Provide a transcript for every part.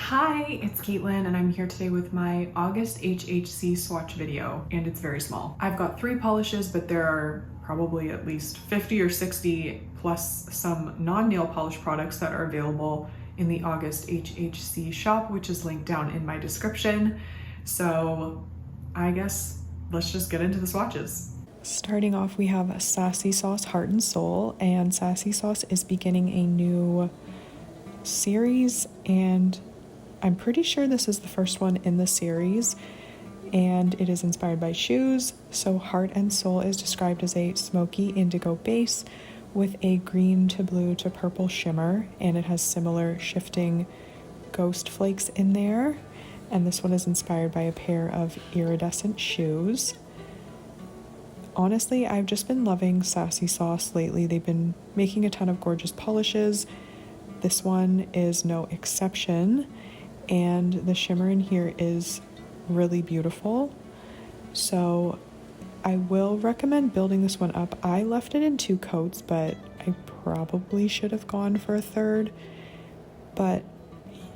Hi, it's Caitlin and I'm here today with my August HHC swatch video, and it's very small. I've got 3 polishes, but there are probably at least 50 or 60 plus some non-nail polish products that are available in the August HHC shop, which is linked down in my description. So I guess let's just get into the swatches. Starting off, we have Sassy Sauce Heart and Soul, and Sassy Sauce is beginning a new series, and I'm pretty sure this is the first one in the series, and it is inspired by shoes. So Heart and Soul is described as a smoky indigo base with a green to blue to purple shimmer, and it has similar shifting ghost flakes in there. And this one is inspired by a pair of iridescent shoes. Honestly, I've just been loving Sassy Sauce lately. They've been making a ton of gorgeous polishes. This one is no exception, and the shimmer in here is really beautiful. So I will recommend building this one up. I left it in 2 coats, but I probably should have gone for a third, but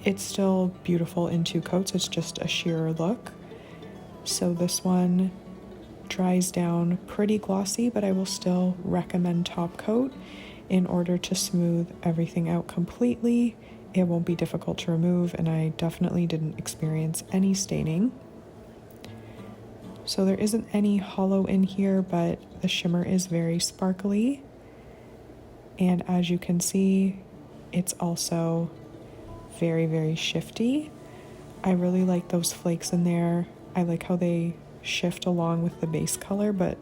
it's still beautiful in 2 coats. It's just a sheerer look. So this one dries down pretty glossy, but I will still recommend top coat in order to smooth everything out completely. It won't be difficult to remove, and I definitely didn't experience any staining. So there isn't any hollow in here, but the shimmer is very sparkly. And as you can see, it's also very, very shifty. I really like those flakes in there. I like how they shift along with the base color, but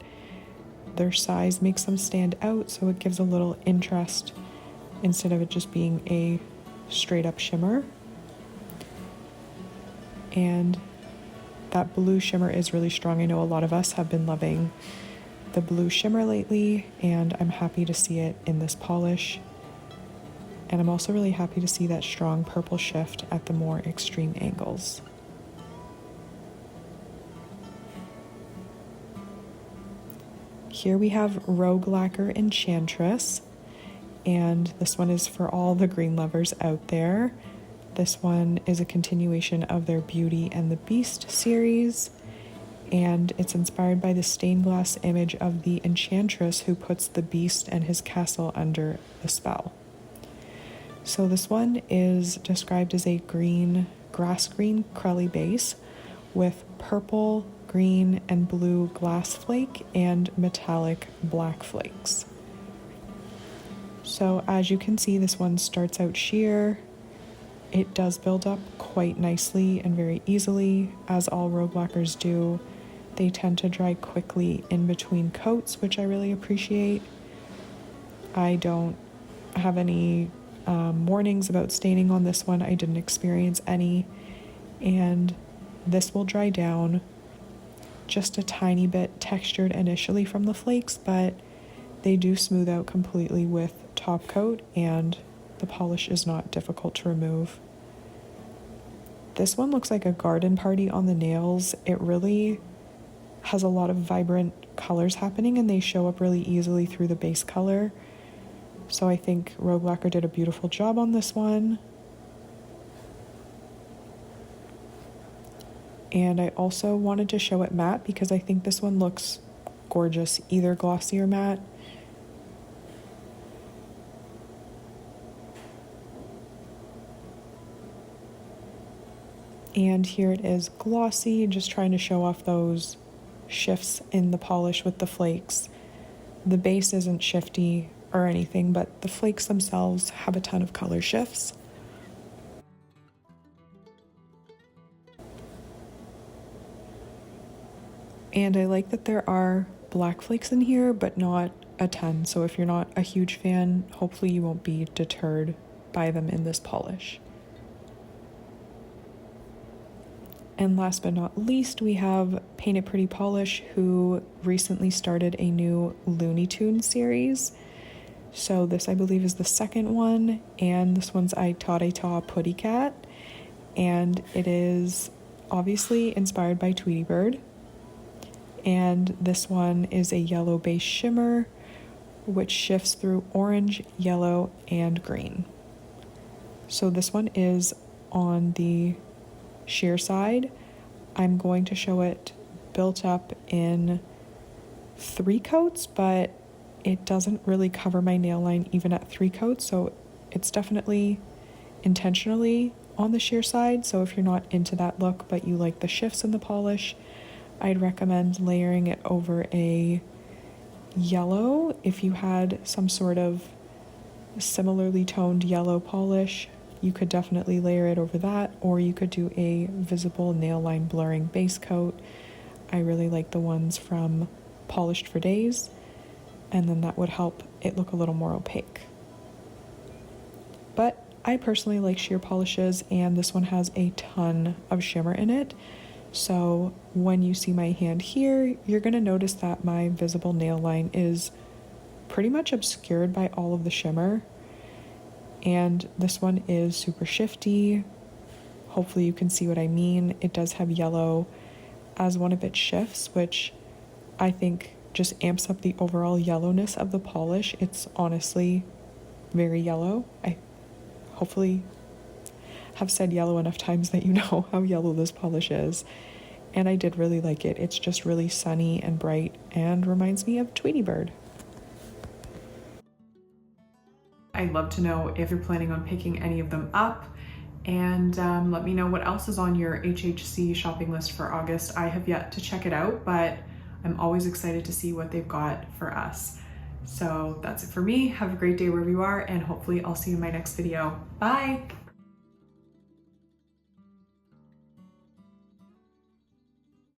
their size makes them stand out, so it gives a little interest instead of it just being a straight up shimmer. And that blue shimmer is really strong. I know a lot of us have been loving the blue shimmer lately, and I'm happy to see it in this polish. And I'm also really happy to see that strong purple shift at the more extreme angles. Here we have Lacquer Enchantress, and this one is for all the green lovers out there. This one is a continuation of their Beauty and the Beast series, and it's inspired by the stained glass image of the enchantress who puts the beast and his castle under the spell. So this one is described as a grass green crelly base with purple, green, and blue glass flake and metallic black flakes. So as you can see, this one starts out sheer. It does build up quite nicely and very easily, as all rogue lacquers do. They tend to dry quickly in between coats, which I really appreciate. I don't have any warnings about staining on this one. I didn't experience any, and this will dry down just a tiny bit textured initially from the flakes, but they do smooth out completely with top coat, and the polish is not difficult to remove. This one looks like a garden party on the nails. It really has a lot of vibrant colors happening, and they show up really easily through the base color. So I think Rogue Lacquer did a beautiful job on this one. And I also wanted to show it matte because I think this one looks gorgeous, either glossy or matte. And here it is glossy, just trying to show off those shifts in the polish with the flakes. The base isn't shifty or anything, but the flakes themselves have a ton of color shifts. And I like that there are black flakes in here, but not a ton. So if you're not a huge fan, hopefully you won't be deterred by them in this polish. And last but not least, we have Paint It Pretty Polish, who recently started a new Looney Tunes series. So this, I believe, is the second one, and this one's I Tawt a Taw Putty Cat, and it is obviously inspired by Tweety Bird. And this one is a yellow base shimmer, which shifts through orange, yellow, and green. So this one is on the sheer side. I'm going to show it built up in 3 coats, but it doesn't really cover my nail line even at 3 coats, so it's definitely intentionally on the sheer side. So if you're not into that look but you like the shifts in the polish, I'd recommend layering it over a yellow. If you had some sort of similarly toned yellow polish, you could definitely layer it over that, or you could do a visible nail line blurring base coat. I really like the ones from Polished for Days, and then that would help it look a little more opaque. But I personally like sheer polishes, and this one has a ton of shimmer in it. So when you see my hand here, you're going to notice that my visible nail line is pretty much obscured by all of the shimmer. And this one is super shifty. Hopefully you can see what I mean. It does have yellow as one of its shifts, which I think just amps up the overall yellowness of the polish. It's honestly very yellow. I hopefully have said yellow enough times that you know how yellow this polish is. And I did really like it. It's just really sunny and bright and reminds me of Tweety Bird. I'd love to know if you're planning on picking any of them up, and let me know what else is on your HHC shopping list for August. I have yet to check it out, but I'm always excited to see what they've got for us. So that's it for me. Have a great day wherever you are, and hopefully I'll see you in my next video. Bye!